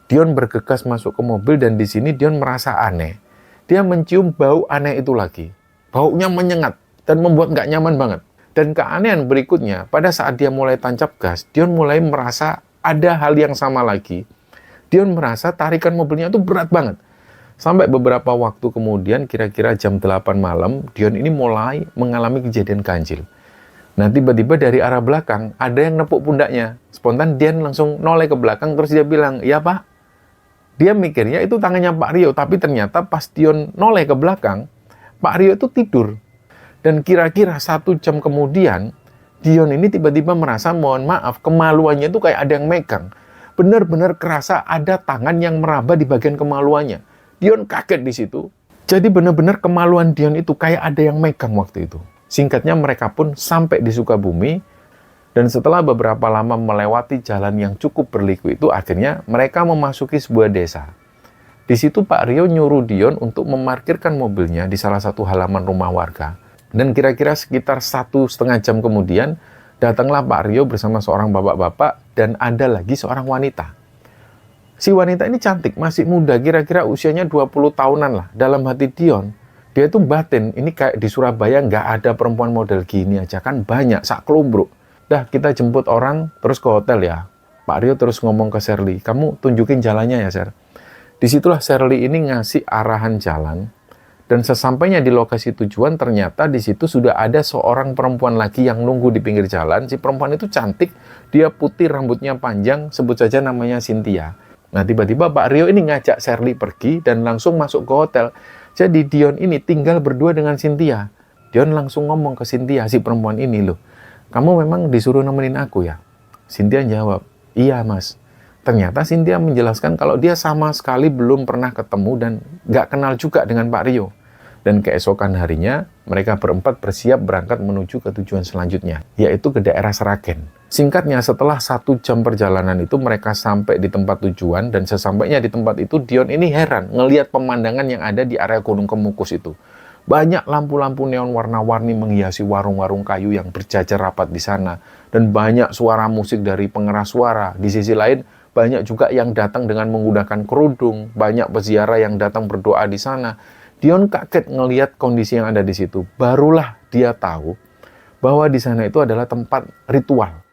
Dion bergegas masuk ke mobil dan di sini Dion merasa aneh. Dia mencium bau aneh itu lagi. Baunya menyengat dan membuat nggak nyaman banget. Dan keanehan berikutnya, pada saat dia mulai tancap gas, Dion mulai merasa ada hal yang sama lagi. Dion merasa tarikan mobilnya itu berat banget. Sampai beberapa waktu kemudian, kira-kira jam 8 malam, Dion ini mulai mengalami kejadian ganjil. Nah, tiba-tiba dari arah belakang, ada yang nepuk pundaknya. Spontan Dion langsung noleh ke belakang, terus dia bilang, "Ya Pak." Dia mikirnya itu tangannya Pak Rio, tapi ternyata pas Dion noleh ke belakang, Pak Rio itu tidur. Dan kira-kira 1 jam kemudian, Dion ini tiba-tiba merasa, mohon maaf, kemaluannya itu kayak ada yang megang. Benar-benar kerasa ada tangan yang meraba di bagian kemaluannya. Dion kaget di situ. Jadi benar-benar kemaluan Dion itu kayak ada yang megang waktu itu. Singkatnya mereka pun sampai di Sukabumi, dan setelah beberapa lama melewati jalan yang cukup berliku itu, akhirnya mereka memasuki sebuah desa. Di situ Pak Rio nyuruh Dion untuk memarkirkan mobilnya di salah satu halaman rumah warga. Dan kira-kira sekitar 1,5 jam kemudian, datanglah Pak Rio bersama seorang bapak-bapak dan ada lagi seorang wanita. Si wanita ini cantik, masih muda, kira-kira usianya 20 tahunan lah. Dalam hati Dion, dia itu batin, ini kayak di Surabaya nggak ada perempuan model gini aja, kan banyak, sak kelumbruk. Dah, kita jemput orang, terus ke hotel ya. Pak Rio terus ngomong ke Shirley, "Kamu tunjukin jalannya ya, Sher." Disitulah Shirley ini ngasih arahan jalan, dan sesampainya di lokasi tujuan, ternyata di situ sudah ada seorang perempuan lagi yang nunggu di pinggir jalan. Si perempuan itu cantik, dia putih, rambutnya panjang, sebut saja namanya Cynthia. Nah, tiba-tiba Pak Rio ini ngajak Shirley pergi dan langsung masuk ke hotel. Jadi Dion ini tinggal berdua dengan Cynthia. Dion langsung ngomong ke Cynthia, si perempuan ini, "Loh, kamu memang disuruh nemenin aku ya?" Cynthia jawab, "Iya Mas." Ternyata Cynthia menjelaskan kalau dia sama sekali belum pernah ketemu dan nggak kenal juga dengan Pak Rio. Dan keesokan harinya, mereka berempat bersiap berangkat menuju ke tujuan selanjutnya, yaitu ke daerah Seragen. Singkatnya, setelah 1 jam perjalanan itu, mereka sampai di tempat tujuan, dan sesampainya di tempat itu, Dion ini heran ngelihat pemandangan yang ada di area Gunung Kemukus itu. Banyak lampu-lampu neon warna-warni menghiasi warung-warung kayu yang berjajar rapat di sana. Dan banyak suara musik dari pengeras suara. Di sisi lain, banyak juga yang datang dengan menggunakan kerudung. Banyak peziarah yang datang berdoa di sana. Dion kaget ngelihat kondisi yang ada di situ. Barulah dia tahu bahwa di sana itu adalah tempat ritual.